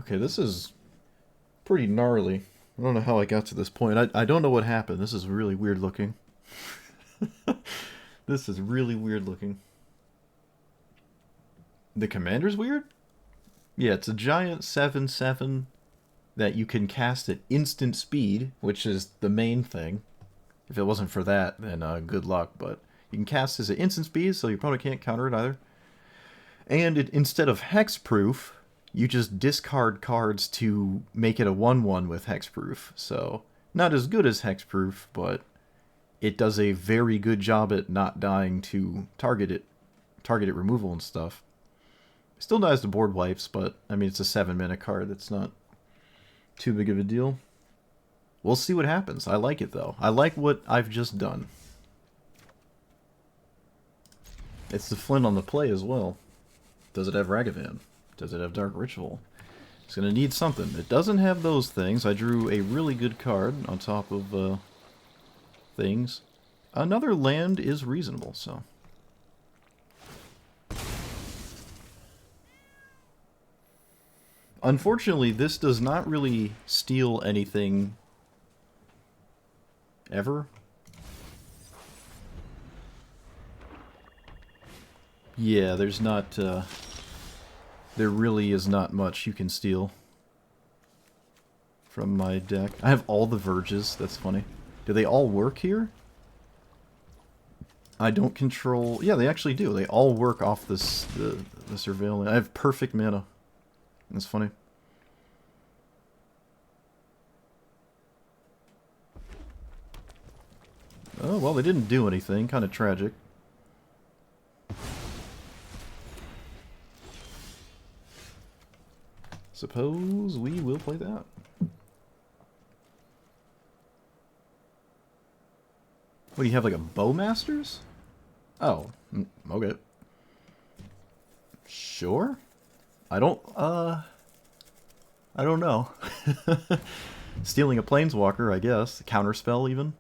Okay, this is pretty gnarly. I don't know how I got to this point. I don't know what happened. This is really weird looking. This is really weird looking. The commander's weird? Yeah, it's a giant 7/7 that you can cast at instant speed, which is the main thing. If it wasn't for that, then good luck. But you can cast this at instant speed, so your opponent can't counter it either. And instead of hexproof, you just discard cards to make it a 1/1 with hexproof. So, not as good as hexproof, but it does a very good job at not dying to target it removal and stuff. Still dies to board wipes, but I mean it's a 7-mana card. That's not too big of a deal. We'll see what happens. I like it though. I like what I've just done. It's the Flint on the play as well. Does it have Ragavan? Does it have Dark Ritual? It's going to need something. It doesn't have those things. I drew a really good card on top of things. Another land is reasonable, so. Unfortunately, this does not really steal anything ever. Yeah, there's not, there really is not much you can steal from my deck. I have all the Verges, that's funny. Do they all work here? I don't control... Yeah, they actually do. They all work off this the Surveilling. I have perfect mana. That's funny. Oh, well, they didn't do anything. Kind of tragic. Suppose we will play that. What, do you have like a Bowmasters? Oh, okay. Sure? I don't know. Stealing a Planeswalker, I guess. Counterspell, even.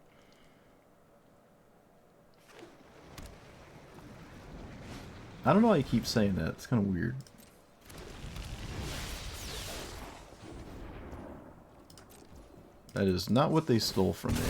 I don't know why you keep saying that. It's kind of weird. That is not what they stole from me.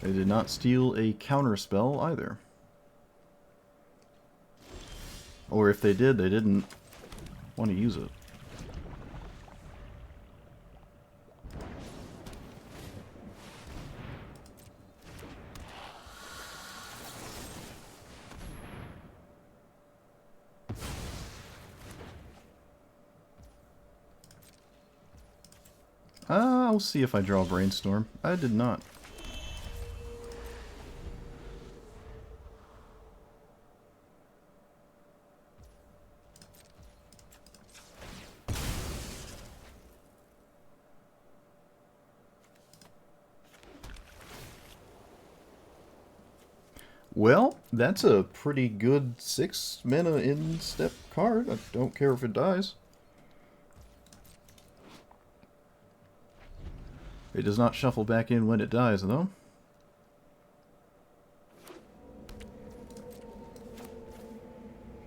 They did not steal a counterspell either. Or if they did, they didn't want to use it. I'll see if I draw Brainstorm. I did not. Well, that's a pretty good 6 mana in-step card. I don't care if it dies. It does not shuffle back in when it dies, though.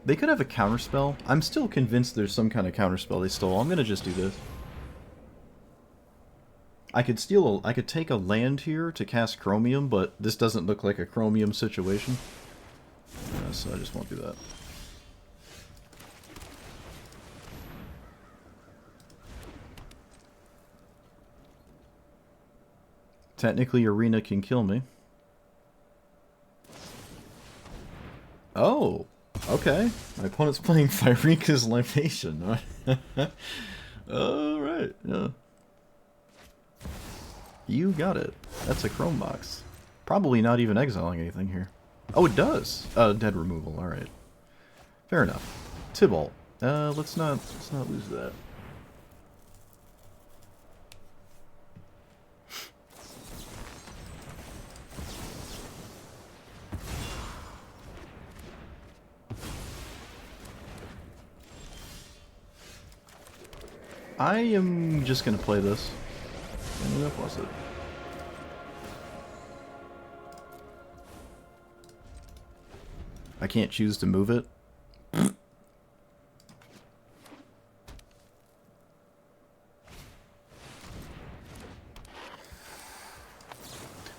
They could have a counterspell. I'm still convinced there's some kind of counterspell they stole. I'm gonna just do this. I could take a land here to cast Chromium, but this doesn't look like a Chromium situation. So I just won't do that. Technically, Arena can kill me. Oh, okay. My opponent's playing Fireka's Libation. Alright, yeah. You got it. That's a Chrome box. Probably not even exiling anything here. Oh, it does. Dead removal. All right. Fair enough. Tybalt. Let's not lose that. I am just gonna play this. And then plus it. I can't choose to move it.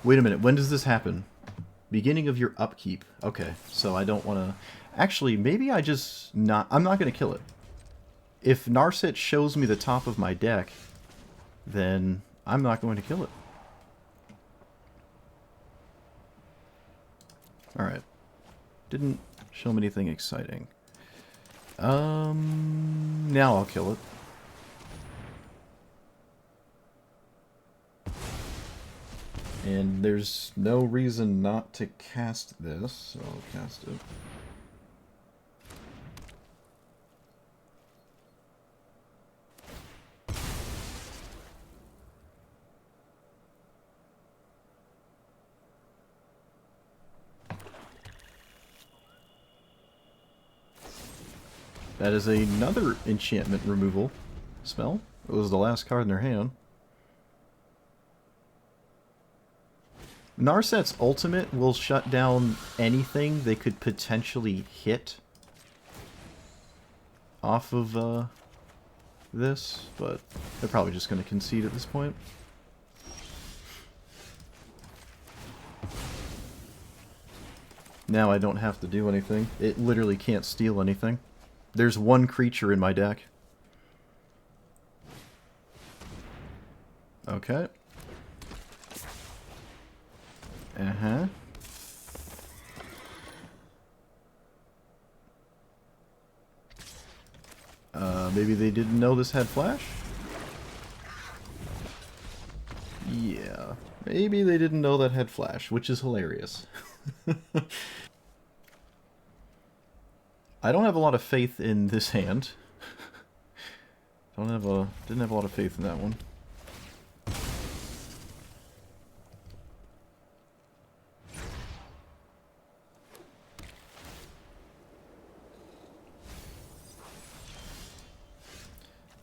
Wait a minute, when does this happen? Beginning of your upkeep. Okay, so I don't want to... Actually, maybe I just not... I'm not going to kill it. If Narset shows me the top of my deck, then I'm not going to kill it. Alright. Didn't show me anything exciting. Now I'll kill it. And there's no reason not to cast this, so I'll cast it. That is another enchantment removal spell. It was the last card in their hand. Narset's ultimate will shut down anything they could potentially hit off of this, but they're probably just going to concede at this point. Now I don't have to do anything. It literally can't steal anything. There's one creature in my deck. Okay. Uh-huh. Maybe they didn't know this had flash? Yeah. Maybe they didn't know that had flash, which is hilarious. I don't have a lot of faith in this hand. Didn't have a lot of faith in that one.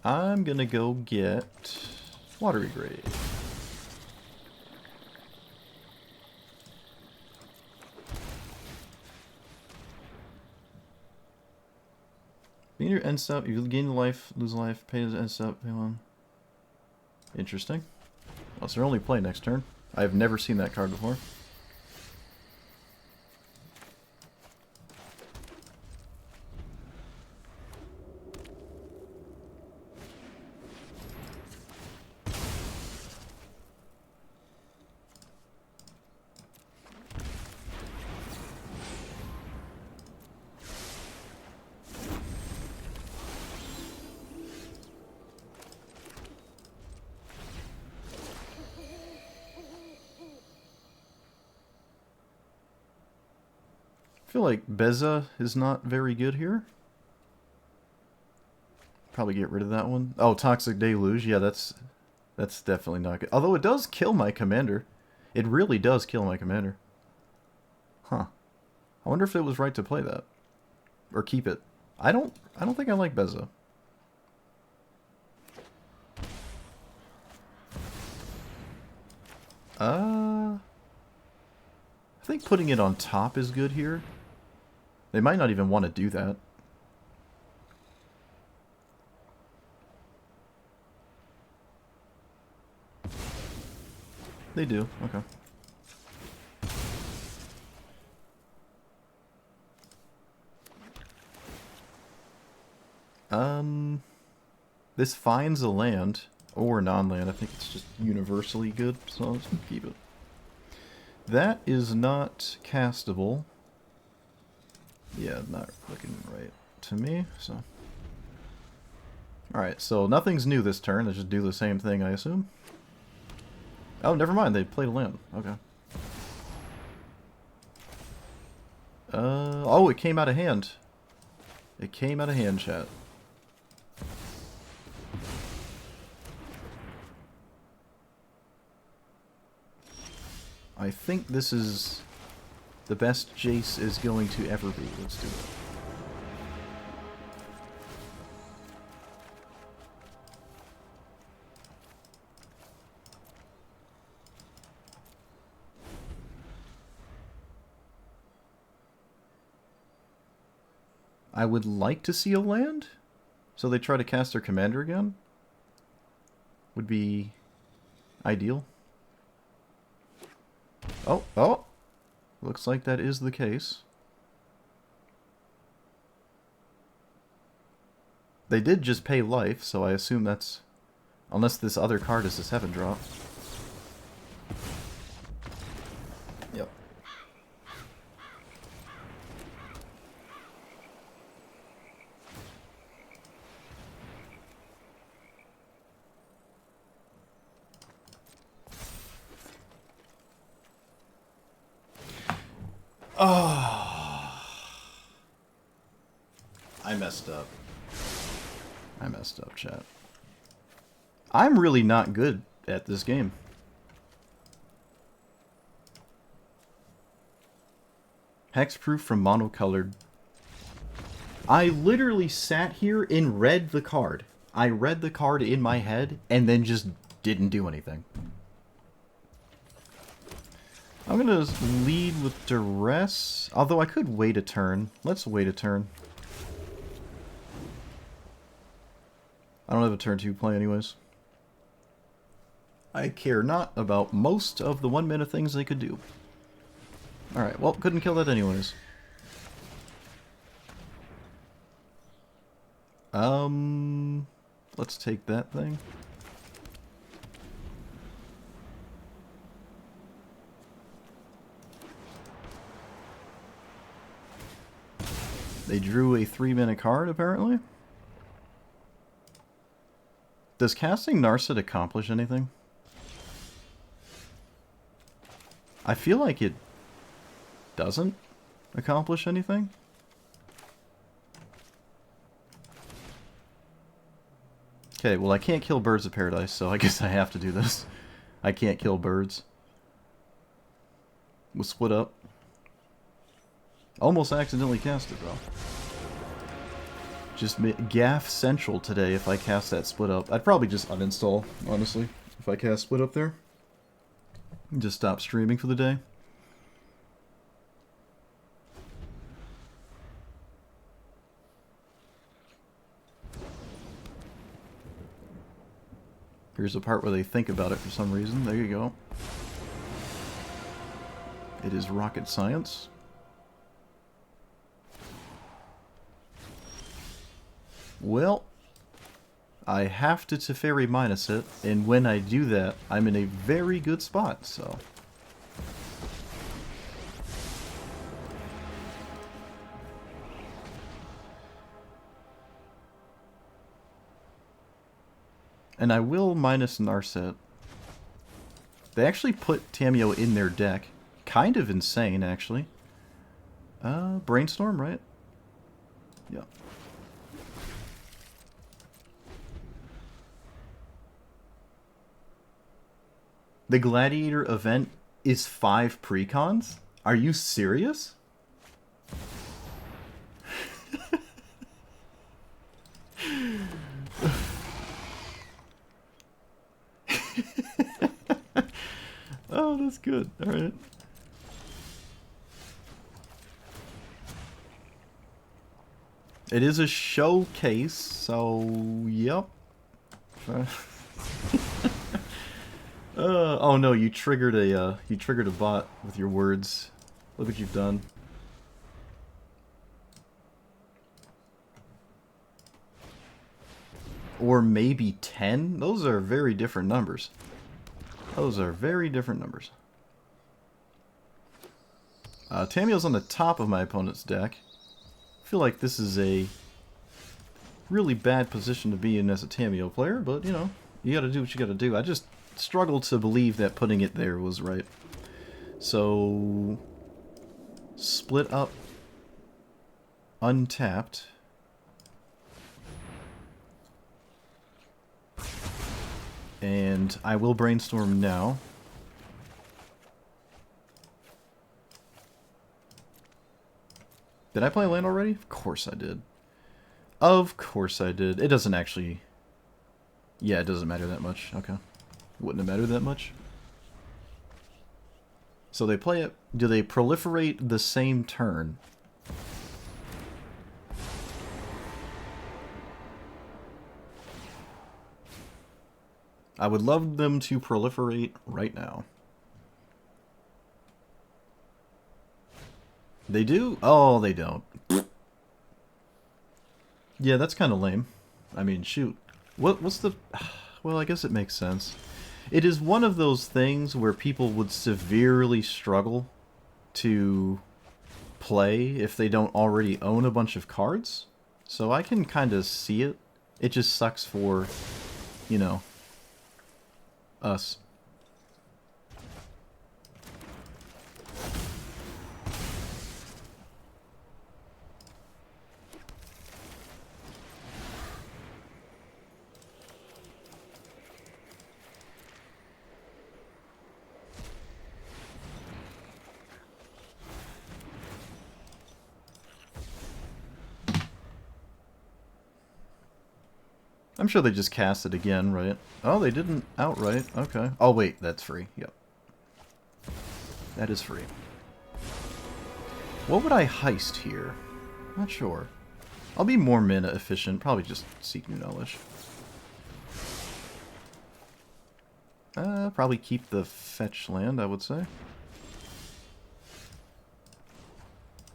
I'm gonna go get Watery Grave. Gain your end step, you gain life, lose life, pay his end step, pay one. Interesting. Oh, so they're only play next turn. I've never seen that card before. I feel like Beza is not very good here. Probably get rid of that one. Oh, Toxic Deluge. Yeah, that's definitely not good. Although it does kill my commander. It really does kill my commander. Huh. I wonder if it was right to play that. Or keep it. I don't think I like Beza. I think putting it on top is good here. They might not even want to do that. They do, okay. This finds a land, or non-land. I think it's just universally good, so I'll just keep it. That is not castable. Yeah, not looking right to me, so... Alright, so nothing's new this turn. They just do the same thing, I assume. Oh, never mind. They played a land. Okay. Oh, it came out of hand. It came out of hand, chat. I think this is the best Jace is going to ever be. Let's do it. I would like to see a land. So they try to cast their commander again. Would be ideal. Oh, oh! Looks like that is the case. They did just pay life, so I assume that's... Unless this other card is a 7-drop. Yep. Oh. I messed up. I messed up, chat. I'm really not good at this game. Hexproof from monocolored. I literally sat here and read the card. I read the card in my head and then just didn't do anything. I'm gonna lead with Duress, although I could wait a turn. Let's wait a turn. I don't have a turn 2 play anyways. I care not about most of the 1 minute things they could do. Alright, well, couldn't kill that anyways. Let's take that thing. They drew a 3-minute card, apparently. Does casting Narset accomplish anything? I feel like it doesn't accomplish anything. Okay, well I can't kill Birds of Paradise, so I guess I have to do this. I can't kill birds. We'll split up. Almost accidentally cast it though. Just gaff central today if I cast that split up. I'd probably just uninstall, honestly, if I cast split up there. Just stop streaming for the day. Here's the part where they think about it for some reason. There you go. It is rocket science. Well, I have to Teferi minus it, and when I do that, I'm in a very good spot, so... And I will minus Narset. They actually put Tamiyo in their deck. Kind of insane, actually. Brainstorm, right? Yeah. The Gladiator event is 5 precons? Are you serious? Oh, that's good. Alright. It is a showcase, so yep. Oh no, you triggered a bot with your words. Look what you've done. Or maybe 10? Those are very different numbers. Those are very different numbers. Tamiyo's on the top of my opponent's deck. I feel like this is a really bad position to be in as a Tamiyo player, but you know, you gotta do what you gotta do. I just struggle to believe that putting it there was right. So, split up, untapped. And I will brainstorm now. Did I play land already? Of course I did. Of course I did. It doesn't actually... Yeah, it doesn't matter that much. Okay. Wouldn't have mattered that much. So they play it... Do they proliferate the same turn? I would love them to proliferate right now. They do? Oh, they don't. Yeah, that's kind of lame. I mean, shoot. What's the... Well, I guess it makes sense. It is one of those things where people would severely struggle to play if they don't already own a bunch of cards. So I can kind of see it. It just sucks for, you know, us. I'm sure they just cast it again, right? Oh, they didn't outright. Okay. Oh, wait, that's free. Yep. That is free. What would I heist here? Not sure. I'll be more mana efficient. Probably just Seek New Knowledge. Probably keep the fetch land, I would say.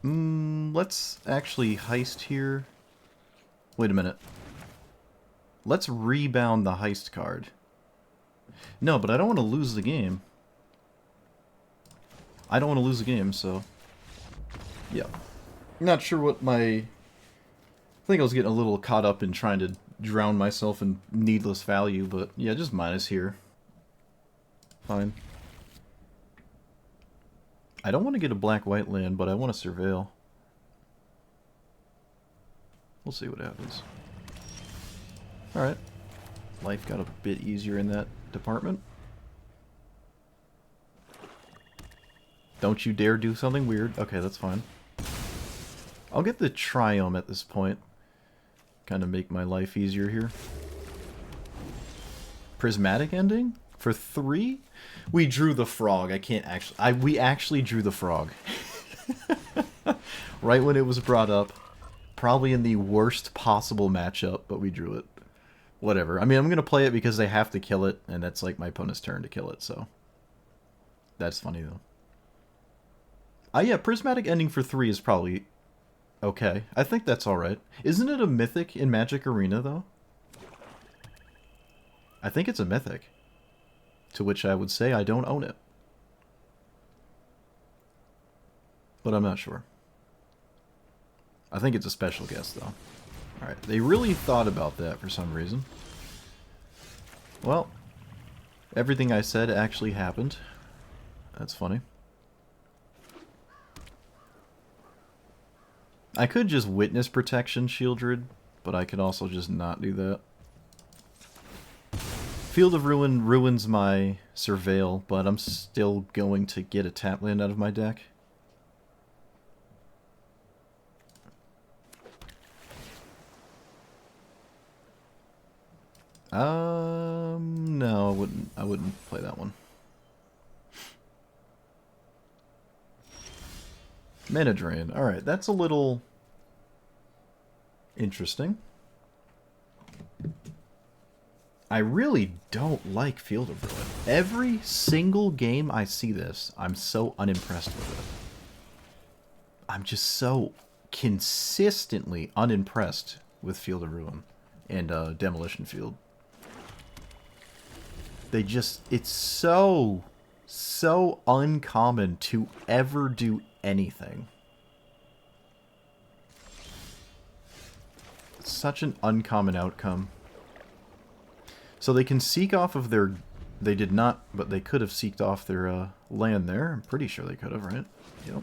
Let's actually heist here. Wait a minute. Let's rebound the heist card. No, but I don't want to lose the game. I don't want to lose the game, so... Yeah. Not sure what my... I think I was getting a little caught up in trying to drown myself in needless value, but yeah, just minus here. Fine. I don't want to get a black-white land, but I want to surveil. We'll see what happens. Alright. Life got a bit easier in that department. Don't you dare do something weird. Okay, that's fine. I'll get the Chromium at this point. Kind of make my life easier here. Prismatic ending? For 3? We drew the frog. I can't actually... we actually drew the frog. Right when it was brought up. Probably in the worst possible matchup, but we drew it. Whatever. I mean, I'm going to play it because they have to kill it, and that's like my opponent's turn to kill it, so... That's funny, though. Yeah, Prismatic ending for 3 is probably... okay. I think that's alright. Isn't it a mythic in Magic Arena, though? I think it's a mythic. To which I would say I don't own it. But I'm not sure. I think it's a special guest, though. Alright, they really thought about that for some reason. Well, everything I said actually happened. That's funny. I could just Witness Protection Shieldred, but I could also just not do that. Field of Ruin ruins my Surveil, but I'm still going to get a tap land out of my deck. No, I wouldn't play that one. Mana Drain. Alright, that's a little interesting. I really don't like Field of Ruin. Every single game I see this, I'm so unimpressed with it. I'm just so consistently unimpressed with Field of Ruin and Demolition Field. They just... it's so uncommon to ever do anything. It's such an uncommon outcome. So they can seek off of their... they did not, but they could have seeked off their land there. I'm pretty sure they could have, right? Yep.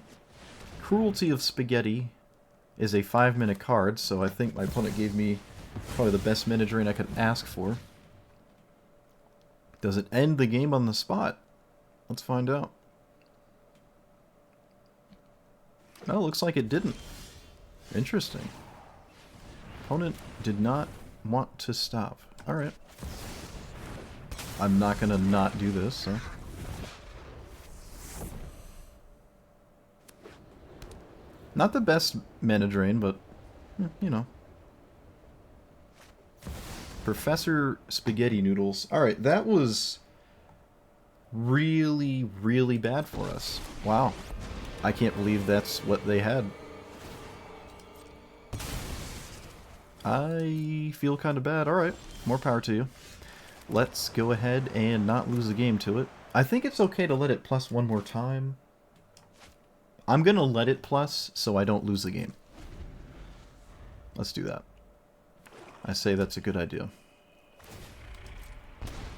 Cruelty of Spaghetti is a 5-minute card, so I think my opponent gave me probably the best mana drain I could ask for. Does it end the game on the spot? Let's find out. Oh, looks like it didn't. Interesting. Opponent did not want to stop. Alright. I'm not gonna not do this, so... not the best mana drain, but, you know. Professor Spaghetti Noodles. Alright, that was really, really bad for us. Wow. I can't believe that's what they had. I feel kind of bad. Alright, more power to you. Let's go ahead and not lose the game to it. I think it's okay to let it plus one more time. I'm gonna let it plus so I don't lose the game. Let's do that. I say that's a good idea.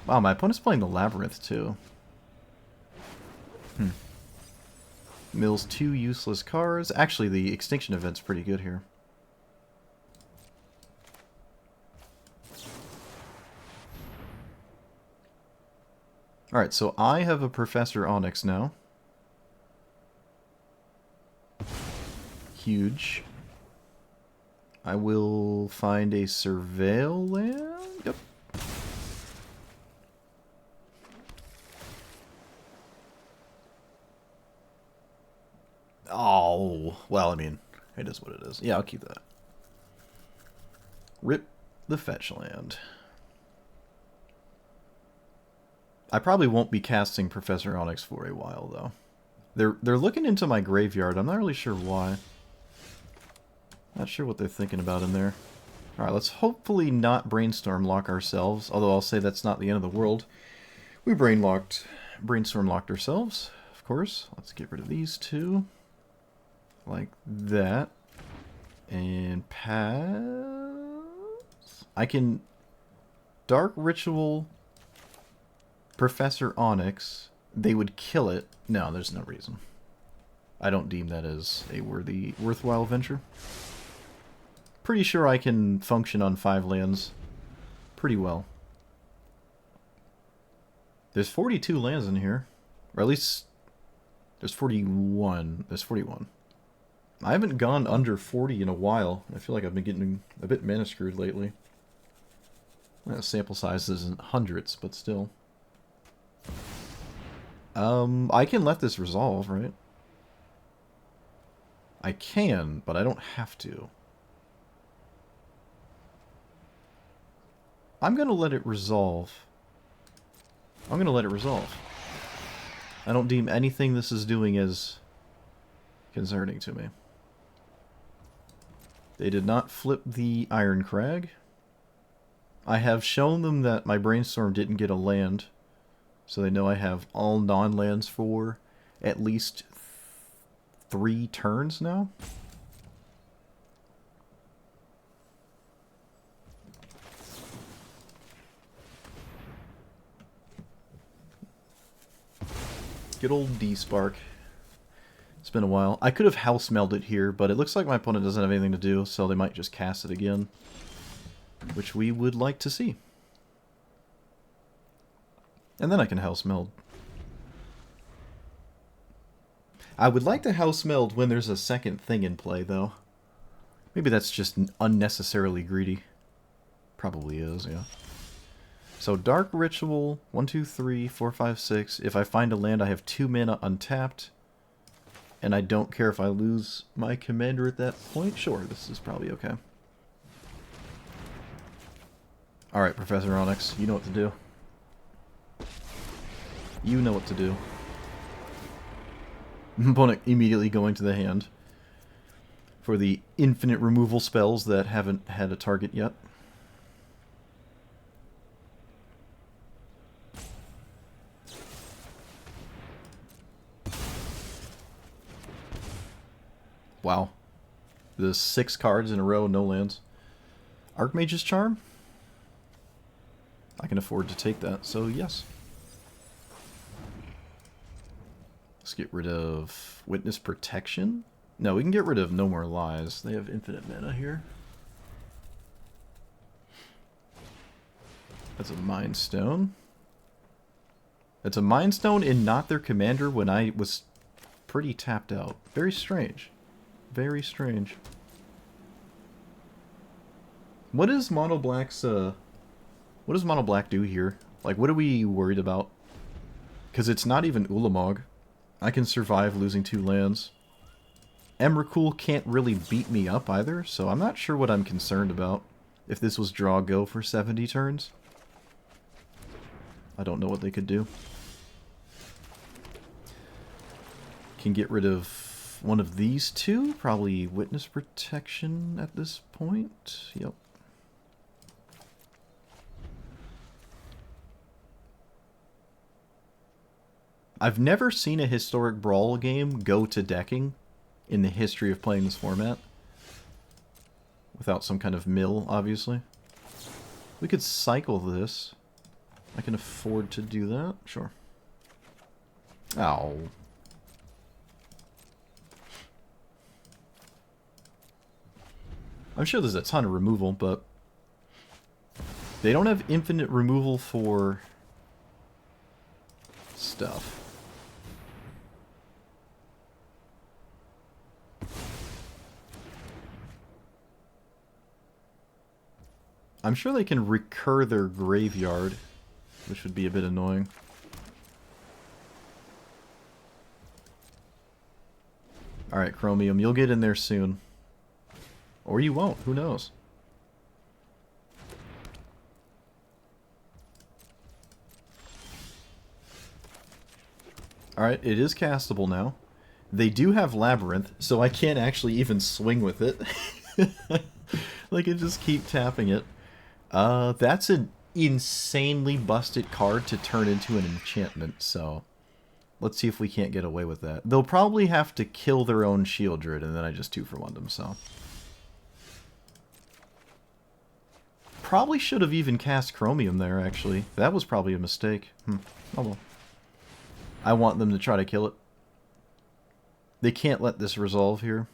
Wow, my opponent's playing the Labyrinth too. Mills 2 useless cards. Actually, the Extinction Event's pretty good here. Alright, so I have a Professor Onyx now. Huge. I will find a Surveil land. Yep. Oh, well, I mean, it is what it is. Yeah, I'll keep that. Rip the fetch land. I probably won't be casting Professor Onyx for a while, though. They're looking into my graveyard. I'm not really sure why. Not sure what they're thinking about in there. Alright, let's hopefully not brainstorm lock ourselves, although I'll say that's not the end of the world. We brainstorm locked ourselves, of course. Let's get rid of these two. Like that. And pass. I can Dark Ritual Professor Onyx. They would kill it. No, there's no reason. I don't deem that as a worthwhile venture. Pretty sure I can function on 5 lands pretty well. There's 42 lands in here. Or at least there's 41. There's 41. I haven't gone under 40 in a while. I feel like I've been getting a bit mana screwed lately. Well, sample size isn't hundreds, but still. I can let this resolve, right? I can, but I don't have to. I'm gonna let it resolve. I'm gonna let it resolve. I don't deem anything this is doing as concerning to me. They did not flip the Iron Crag. I have shown them that my Brainstorm didn't get a land, so they know I have all non-lands for at least 3 turns now. Good old D-Spark. It's been a while. I could have house melded here, but it looks like my opponent doesn't have anything to do, so they might just cast it again, which we would like to see. And then I can house meld. I would like to house meld when there's a second thing in play, though. Maybe that's just unnecessarily greedy. Probably is, yeah. So Dark Ritual, 1, 2, 3, 4, 5, 6. If I find a land, I have 2 mana untapped. And I don't care if I lose my commander at that point. Sure, this is probably okay. Alright, Professor Onyx, you know what to do. You know what to do. Opponent immediately going to the hand for the infinite removal spells that haven't had a target yet. Wow. The 6 cards in a row, no lands. Archmage's Charm? I can afford to take that, so yes. Let's get rid of Witness Protection. No, we can get rid of No More Lies. They have infinite mana here. That's a Mind Stone. That's a Mind Stone and not their commander when I was pretty tapped out. Very strange. Very strange. What is Mono Black's, what does Mono Black do here? Like, what are we worried about? Because it's not even Ulamog. I can survive losing 2 lands. Emrakul can't really beat me up either, so I'm not sure what I'm concerned about. If this was draw go for 70 turns. I don't know what they could do. Can get rid of one of these two. Probably witness protection at this point. Yep. I've never seen a historic Brawl game go to decking in the history of playing this format. Without some kind of mill, obviously. We could cycle this. I can afford to do that. Sure. Ow. I'm sure there's a ton of removal, but they don't have infinite removal for stuff. I'm sure they can recur their graveyard, which would be a bit annoying. Alright, Chromium, you'll get in there soon. Or you won't, who knows? Alright, it is castable now. They do have Labyrinth, so I can't actually even swing with it. Like, I just keep tapping it. That's an insanely busted card to turn into an enchantment, so let's see if we can't get away with that. They'll probably have to kill their own Shield Druid, and then I just 2-for-1'd them, so. Probably should have even cast Chromium there, actually. That was probably a mistake. Oh well. I want them to try to kill it. They can't let this resolve here.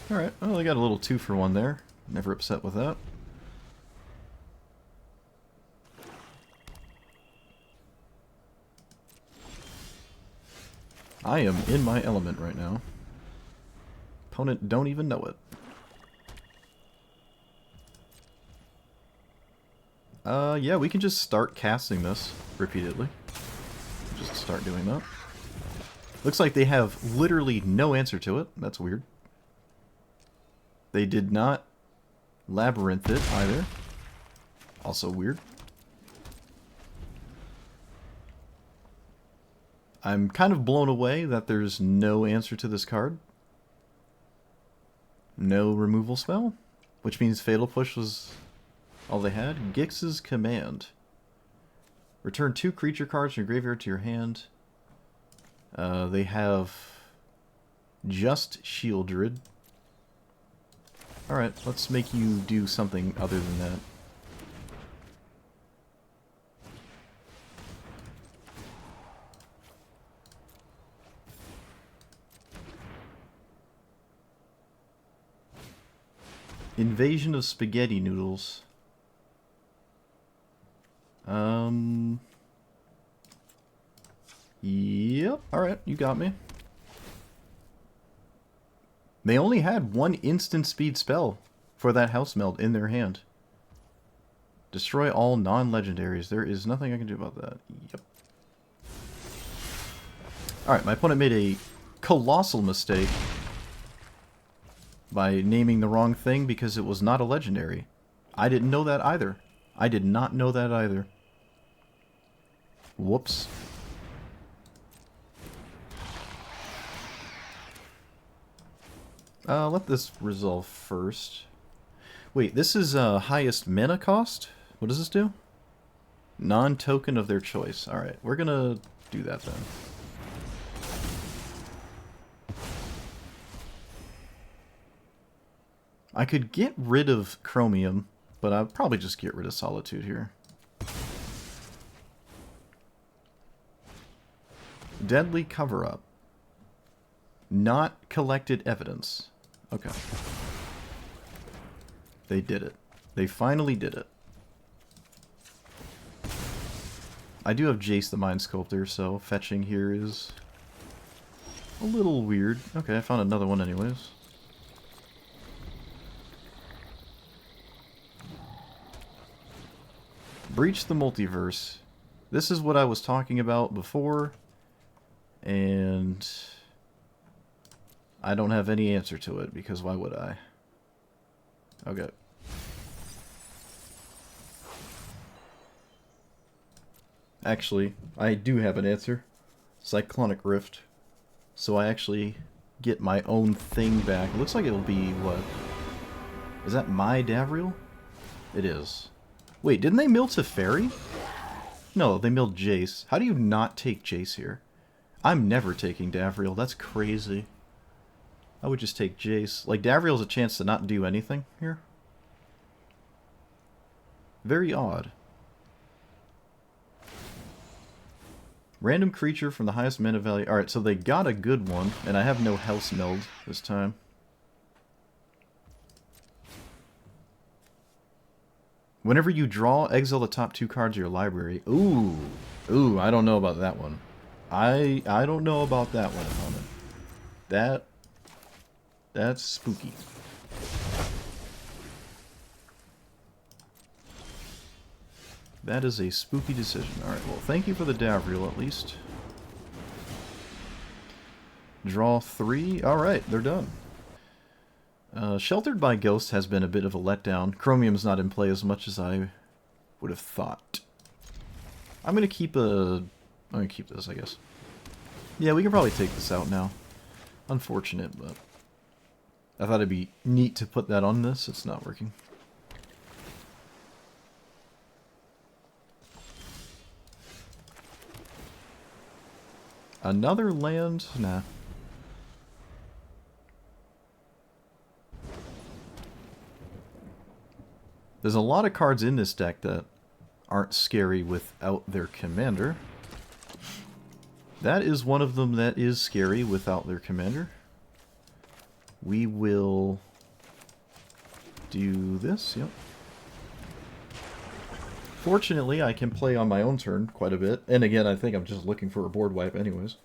Alright, well, they got a little 2-for-1 there. Never upset with that. I am in my element right now. Opponent don't even know it. Yeah, we can just start casting this repeatedly. Just start doing that. Looks like they have literally no answer to it. That's weird. They did not Labyrinth it either. Also weird. I'm kind of blown away that there's no answer to this card. No removal spell, which means Fatal Push was all they had. Gix's Command. Return 2 creature cards from your graveyard to your hand. They have just Shield Druid. Alright, let's make you do something other than that. Invasion of Spaghetti Noodles. Yep, alright, you got me. They only had one instant speed spell for that House Meld in their hand. Destroy all non-legendaries. There is nothing I can do about that. Yep. Alright, my opponent made a colossal mistake by naming the wrong thing because it was not a legendary. I didn't know that either. I did not know that either. Whoops. Let this resolve first. Wait, this is highest mana cost? What does this do? Non-token of their choice. Alright, we're gonna do that then. I could get rid of Chromium, but I'll probably just get rid of Solitude here. Deadly Cover-Up. Not collected evidence. Okay. They did it. They finally did it. I do have Jace the Mind Sculptor, so fetching here is a little weird. Okay, I found another one anyways. Breach the multiverse. This is what I was talking about before, and I don't have any answer to it, because why would I? Okay. Actually, I do have an answer. Cyclonic Rift. So I actually get my own thing back. It looks like it'll be, what? Is that my Davriel? It is. Wait, didn't they mill Teferi? No, they milled Jace. How do you not take Jace here? I'm never taking Davriel. That's crazy. I would just take Jace. Like, Davriel's a chance to not do anything here. Very odd. Random creature from the highest mana value. Alright, so they got a good one, and I have no House Meld this time. Whenever you draw, exile the top 2 cards of your library. Ooh. Ooh, I don't know about that one. I don't know about that one, opponent. That's spooky. That is a spooky decision. Alright, well, thank you for the Davriel, at least. Draw 3. Alright, they're done. Sheltered by Ghost has been a bit of a letdown. Chromium's not in play as much as I would have thought. I'm gonna keep this, I guess. Yeah, we can probably take this out now. Unfortunate, but I thought it'd be neat to put that on this. It's not working. Another land? Nah. There's a lot of cards in this deck that aren't scary without their commander. That is one of them that is scary without their commander. We will do this, yep. Fortunately, I can play on my own turn quite a bit. And again, I think I'm just looking for a board wipe anyways.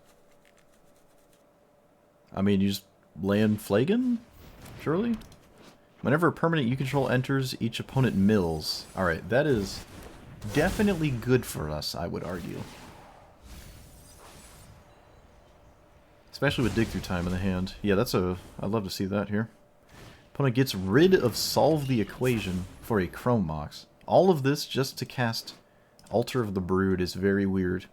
I mean, you just land Flagon? Surely? Whenever a permanent you control enters, each opponent mills. Alright, that is definitely good for us, I would argue. Especially with Dig Through Time in the hand. Yeah, that's a... I'd love to see that here. Opponent gets rid of Solve the Equation for a Chrome Mox. All of this just to cast Altar of the Brood is very weird.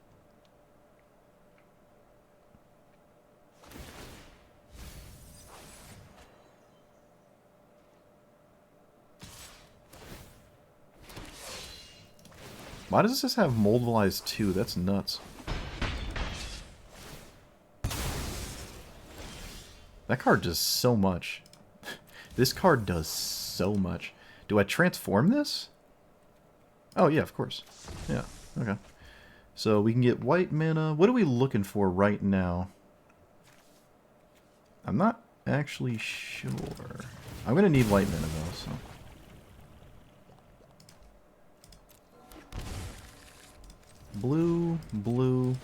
Why does this have Moldvalize 2? That's nuts. That card does so much. This card does so much. Do I transform this? Oh, yeah, of course. Yeah, okay. So we can get white mana. What are we looking for right now? I'm not actually sure. I'm going to need white mana, though, so... Blue, blue,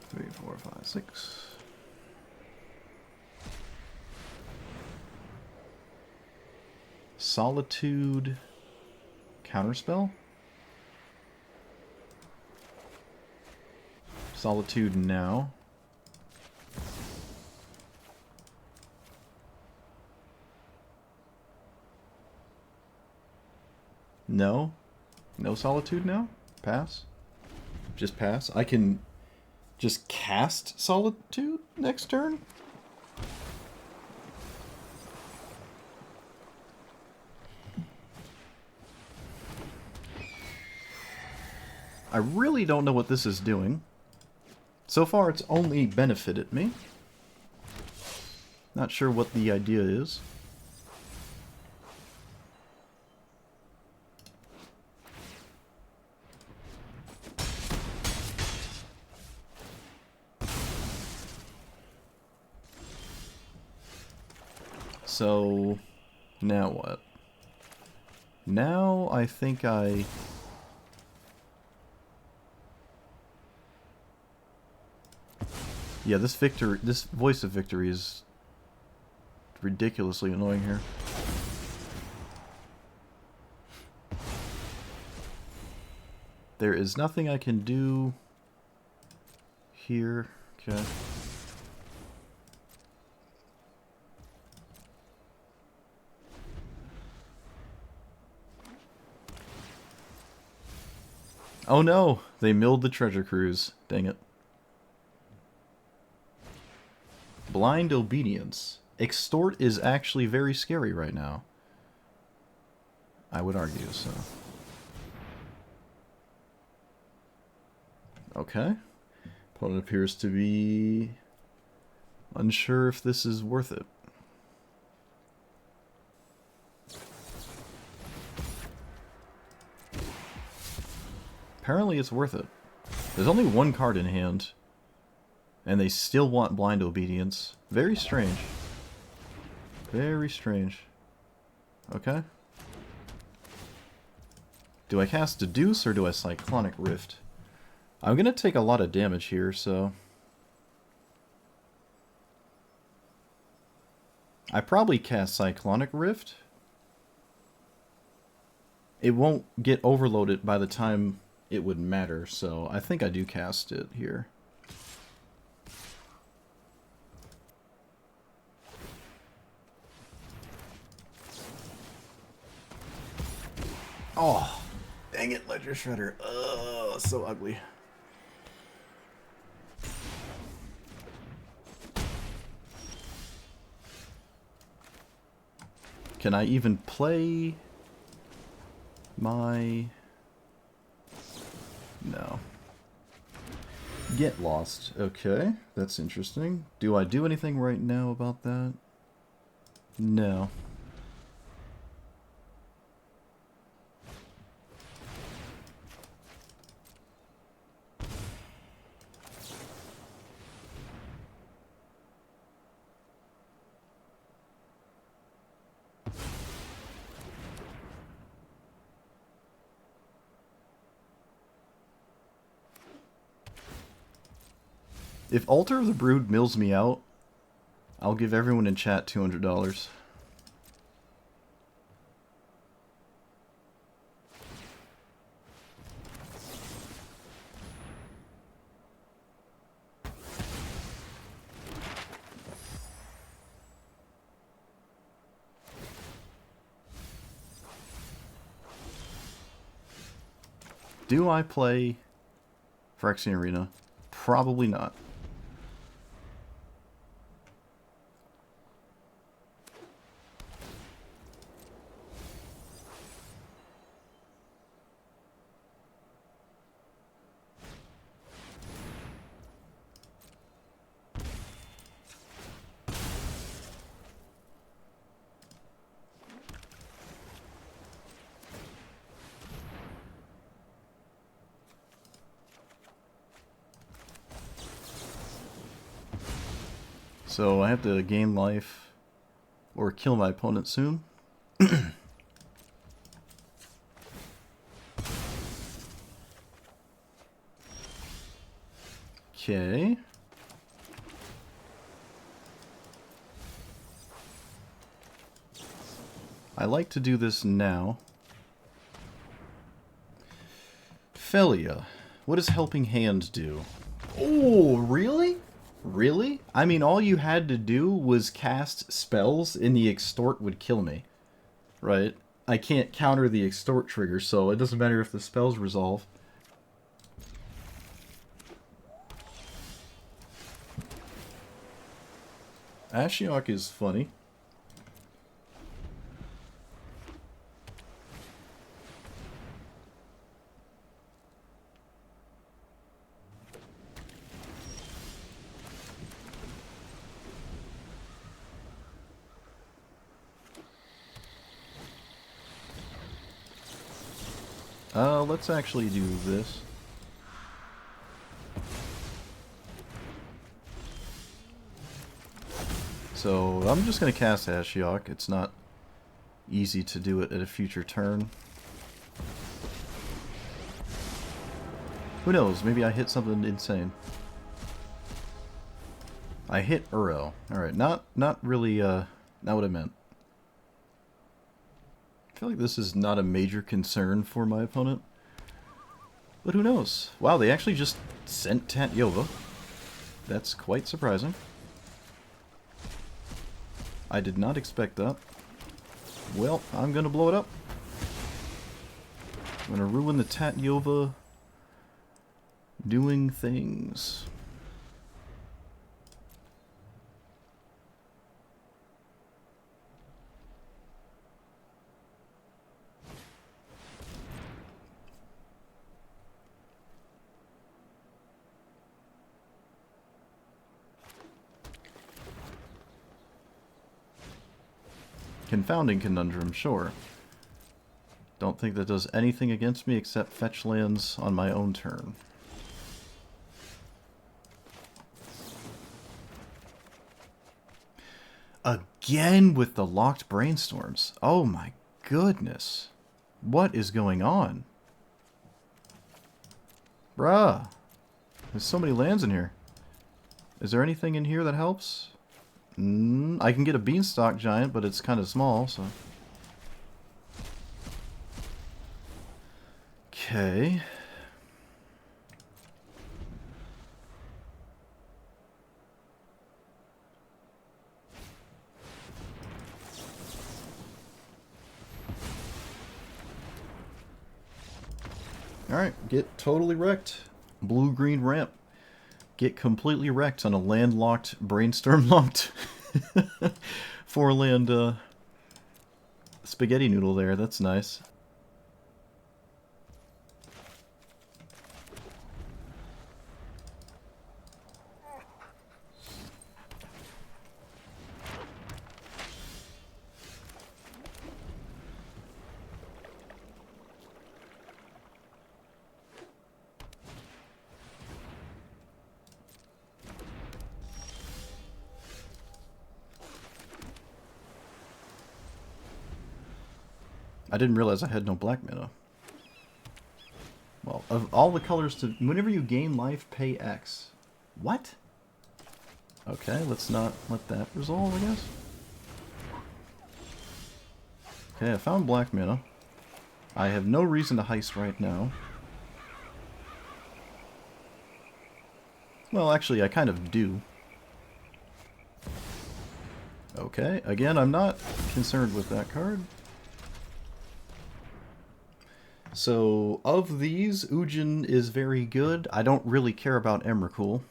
3, 4, 5, 6. Solitude, counterspell. Solitude now. No? No Solitude now? Pass? Just pass? I can just cast Solitude next turn? I really don't know what this is doing. So far it's only benefited me. Not sure what the idea is. So, now what? Now I think I... Yeah, this Voice of Victory is ridiculously annoying here. There is nothing I can do here. Okay. Oh no! They milled the treasure cruise. Dang it. Blind obedience. Extort is actually very scary right now. I would argue, so. Okay. Opponent appears to be unsure if this is worth it. Apparently it's worth it. There's only one card in hand. And they still want blind obedience. Very strange. Very strange. Okay. Do I cast Deduce or do I Cyclonic Rift? I'm gonna take a lot of damage here, so... I probably cast Cyclonic Rift. It won't get overloaded by the time it would matter, so I think I do cast it here. Oh, dang it, Ledger Shredder. Oh, so ugly. Can I even play my... No. Get lost. Okay, that's interesting. Do I do anything right now about that? No. If Altar of the Brood mills me out, I'll give everyone in chat $200. Do I play Phyrexian Arena? Probably not. So I have to gain life or kill my opponent soon. Okay. I like to do this now. Felia. What does Helping Hand do? Oh, really? Really? I mean, all you had to do was cast spells and the Extort would kill me. Right? I can't counter the Extort trigger, so it doesn't matter if the spells resolve. Ashiok is funny. Let's actually do this. So, I'm just going to cast Ashiok. It's not easy to do it at a future turn. Who knows? Maybe I hit something insane. I hit Uro. Alright, not really, not what I meant. I feel like this is not a major concern for my opponent. But who knows? Wow, they actually just sent Tatyova. That's quite surprising. I did not expect that. Well, I'm gonna blow it up. I'm gonna ruin the Tatyova doing things. Confounding Conundrum, sure. Don't think that does anything against me except fetch lands on my own turn. Again with the locked brainstorms. Oh my goodness. What is going on? Bruh. There's so many lands in here. Is there anything in here that helps? I can get a Beanstalk Giant, but it's kind of small, so... Okay. Alright, get totally wrecked. Blue-green ramp. Get completely wrecked on a landlocked, brainstorm-locked 4-land spaghetti noodle there. That's nice. I didn't realize I had no black mana. Well, of all the colors to... Whenever you gain life, pay X. What? Okay, let's not let that resolve, I guess. Okay, I found black mana. I have no reason to heist right now. Well, actually, I kind of do. Okay, again, I'm not concerned with that card. So, of these, Ujin is very good. I don't really care about Emrakul.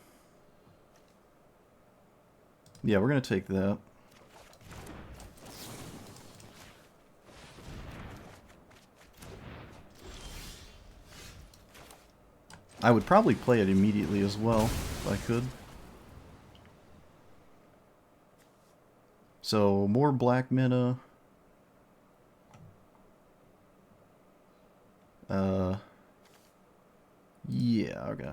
Yeah, we're going to take that. I would probably play it immediately as well, if I could. So, more black mana. Yeah, okay.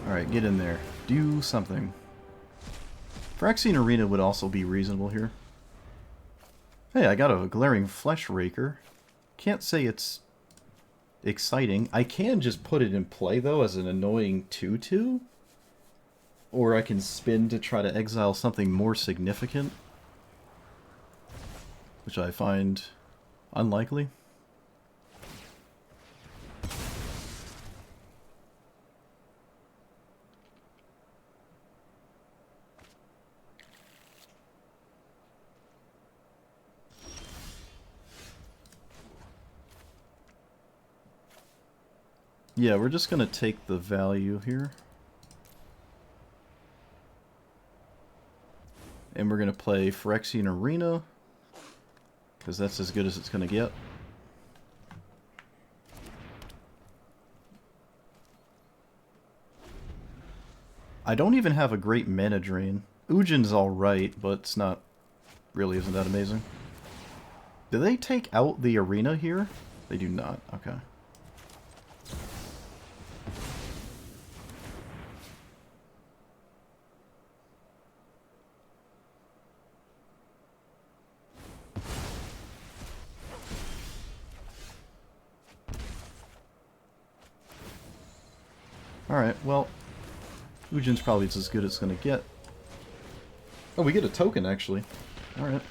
Alright, get in there. Do something. Phyrexian Arena would also be reasonable here. Hey, I got a Glaring Flesh Raker. Can't say it's exciting. I can just put it in play, though, as an annoying 2/2. Or I can spin to try to exile something more significant. Which I find unlikely. Yeah, we're just gonna take the value here. And we're gonna play Phyrexian Arena. Because that's as good as it's gonna get. I don't even have a great mana drain. Ujin's alright, but it's not... really isn't that amazing. Do they take out the arena here? They do not. Okay. Alright, well, Ujin's probably as good as it's going to get. Oh, we get a token, actually. Alright.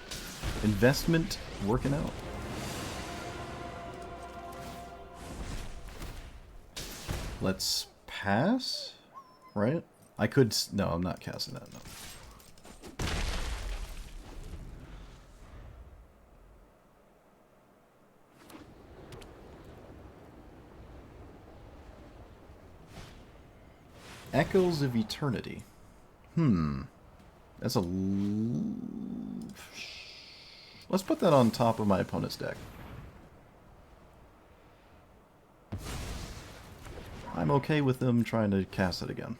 Investment working out. Let's pass, right? I could... No, I'm not casting that, no. Echoes of Eternity. That's a... Let's put that on top of my opponent's deck. I'm okay with them trying to cast it again.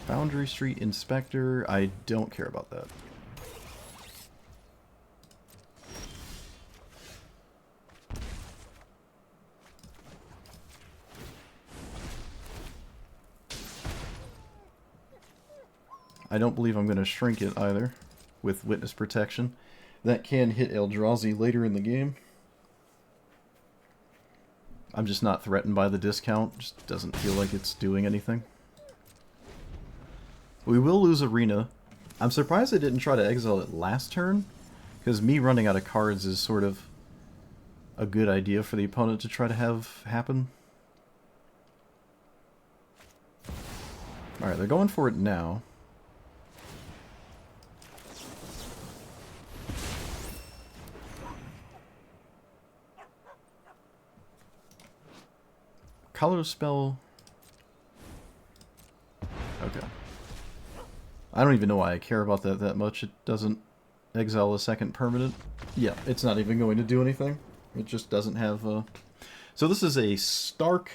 Boundary Street Inspector, I don't care about that. I don't believe I'm going to shrink it either with Witness Protection. That can hit Eldrazi later in the game. I'm just not threatened by the discount. Just doesn't feel like it's doing anything. We will lose Arena. I'm surprised I didn't try to exile it last turn, because me running out of cards is sort of a good idea for the opponent to try to have happen. Alright, they're going for it now. Color spell. Okay. I don't even know why I care about that that much. It doesn't exile a second permanent. Yeah, it's not even going to do anything. It just doesn't have... So this is a stark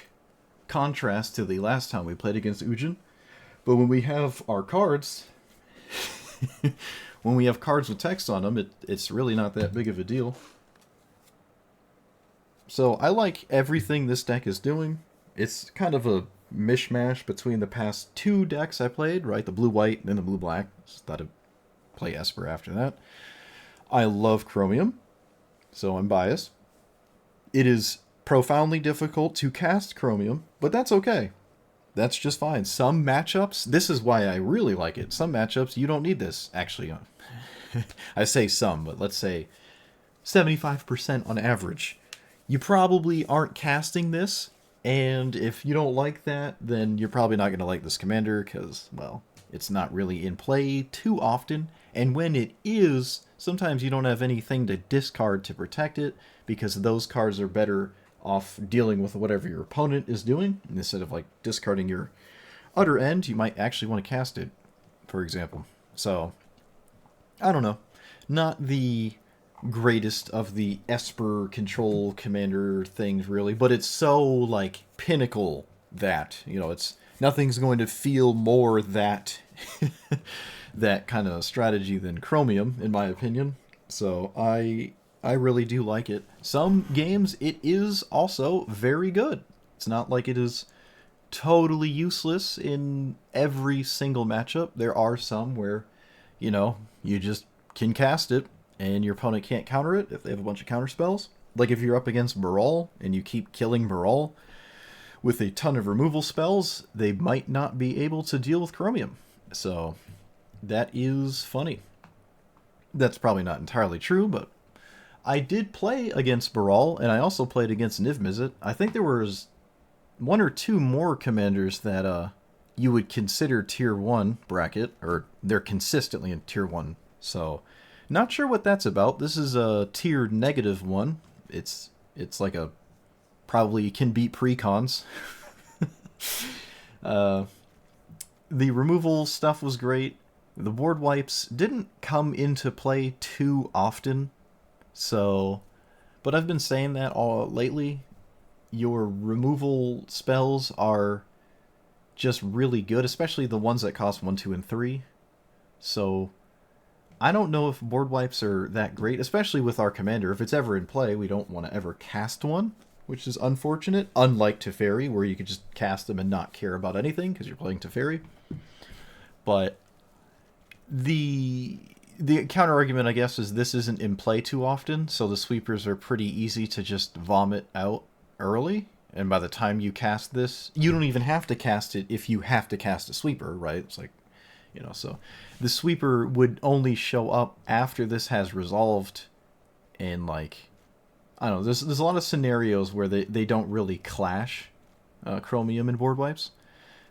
contrast to the last time we played against Ujin. But when we have our cards... when we have cards with text on them, it's really not that big of a deal. So I like everything this deck is doing. It's kind of a mishmash between the past two decks I played, right? The blue-white and then the blue-black. Just thought I'd play Esper after that. I love Chromium, so I'm biased. It is profoundly difficult to cast Chromium, but that's okay. That's just fine. Some matchups, this is why I really like it. Some matchups, you don't need this. Actually, I say some, but let's say 75% on average. You probably aren't casting this, and if you don't like that, then you're probably not going to like this commander, because, well, it's not really in play too often, and when it is, sometimes you don't have anything to discard to protect it, because those cards are better off dealing with whatever your opponent is doing. Instead of like discarding your other end, you might actually want to cast it, for example. So, I don't know. Not the greatest of the Esper control commander things, really, but it's so, like, pinnacle that, you know, it's nothing's going to feel more that that kind of strategy than Chromium, in my opinion. So I really do like it. Some games, it is also very good. It's not like it is totally useless in every single matchup. There are some where, you know, you just can cast it, and your opponent can't counter it if they have a bunch of counter spells. Like if you're up against Brawl, and you keep killing Brawl with a ton of removal spells, they might not be able to deal with Chromium. So, that is funny. That's probably not entirely true, but I did play against Brawl, and I also played against Niv Mizzet. I think there was one or two more commanders that you would consider tier 1 bracket, or they're consistently in tier 1. So, not sure what that's about. This is a tier -1. It's like a probably can beat precons. The removal stuff was great. The board wipes didn't come into play too often. So, but I've been saying that all lately. Your removal spells are just really good, especially the ones that cost 1, 2, and 3. So, I don't know if board wipes are that great, especially with our commander. If it's ever in play, we don't want to ever cast one, which is unfortunate, unlike Teferi, where you could just cast them and not care about anything because you're playing Teferi. But the counter argument, I guess, is this isn't in play too often, so the sweepers are pretty easy to just vomit out early. And by the time you cast this, you don't even have to cast it if you have to cast a sweeper, right? It's like, you know, so the sweeper would only show up after this has resolved in, like, I don't know, there's a lot of scenarios where they don't really clash, Chromium and board wipes.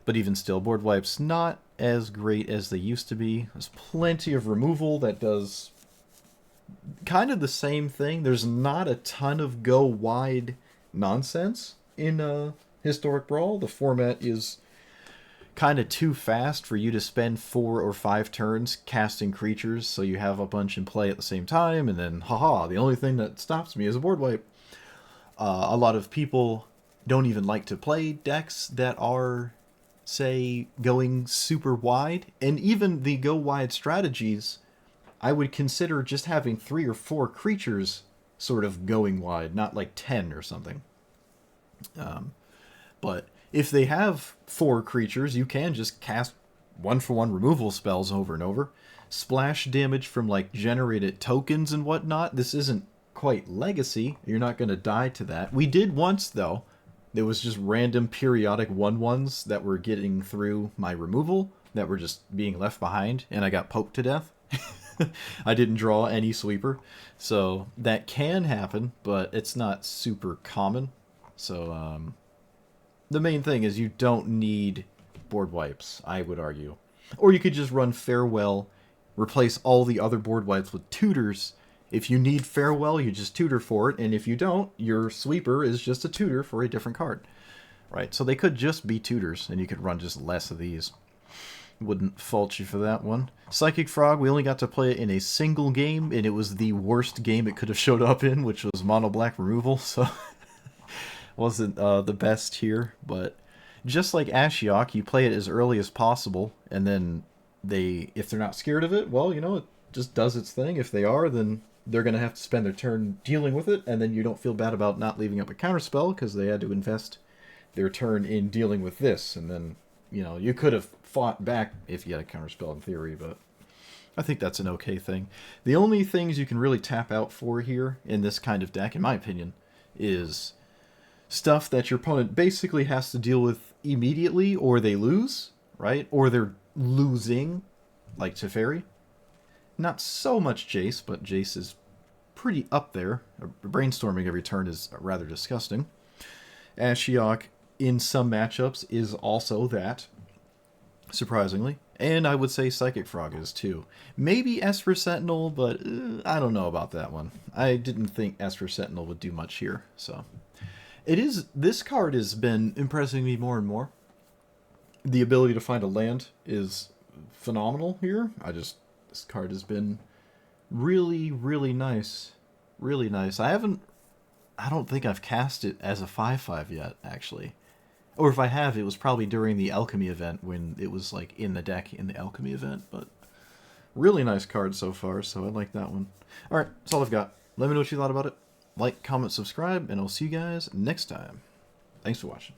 But even still, board wipes not as great as they used to be. There's plenty of removal that does kind of the same thing. There's not a ton of go wide nonsense in Historic Brawl. The format is kind of too fast for you to spend 4 or 5 turns casting creatures, so you have a bunch in play at the same time, and then, haha, the only thing that stops me is a board wipe. A lot of people don't even like to play decks that are, say, going super wide, and even the go wide strategies, I would consider just having 3 or 4 creatures sort of going wide, not like 10 or something. But if they have 4 creatures, you can just cast 1-for-1 removal spells over and over. Splash damage from like generated tokens and whatnot. This isn't quite Legacy. You're not going to die to that. We did once, though. There was just random periodic 1/1s that were getting through my removal that were just being left behind, and I got poked to death. I didn't draw any sweeper. So that can happen, but it's not super common. So, the main thing is you don't need board wipes, I would argue. Or you could just run Farewell, replace all the other board wipes with tutors. If you need Farewell, you just tutor for it, and if you don't, your sweeper is just a tutor for a different card. Right, so they could just be tutors, and you could run just less of these. Wouldn't fault you for that one. Psychic Frog, we only got to play it in a single game, and it was the worst game it could have showed up in, which was mono black removal, so wasn't the best here. But just like Ashiok, you play it as early as possible, and then if they're not scared of it, well, it just does its thing. If they are, then they're going to have to spend their turn dealing with it, and then you don't feel bad about not leaving up a counterspell because they had to invest their turn in dealing with this, and then, you could have fought back if you had a counterspell in theory, but I think that's an okay thing. The only things you can really tap out for here in this kind of deck, in my opinion, is stuff that your opponent basically has to deal with immediately, or they lose, right? Or they're losing, like Teferi. Not so much Jace, but Jace is pretty up there. Brainstorming every turn is rather disgusting. Ashiok, in some matchups, is also that, surprisingly. And I would say Psychic Frog is too. Maybe Esper Sentinel, but I don't know about that one. I didn't think Esper Sentinel would do much here, so. This card has been impressing me more and more. The ability to find a land is phenomenal here. This card has been really, really nice. Really nice. I don't think I've cast it as a 5/5 yet, actually. Or if I have, it was probably during the Alchemy event when it was like in the deck in the Alchemy event. But really nice card so far, so I like that one. Alright, that's all I've got. Let me know what you thought about it. Like, comment, subscribe, and I'll see you guys next time. Thanks for watching.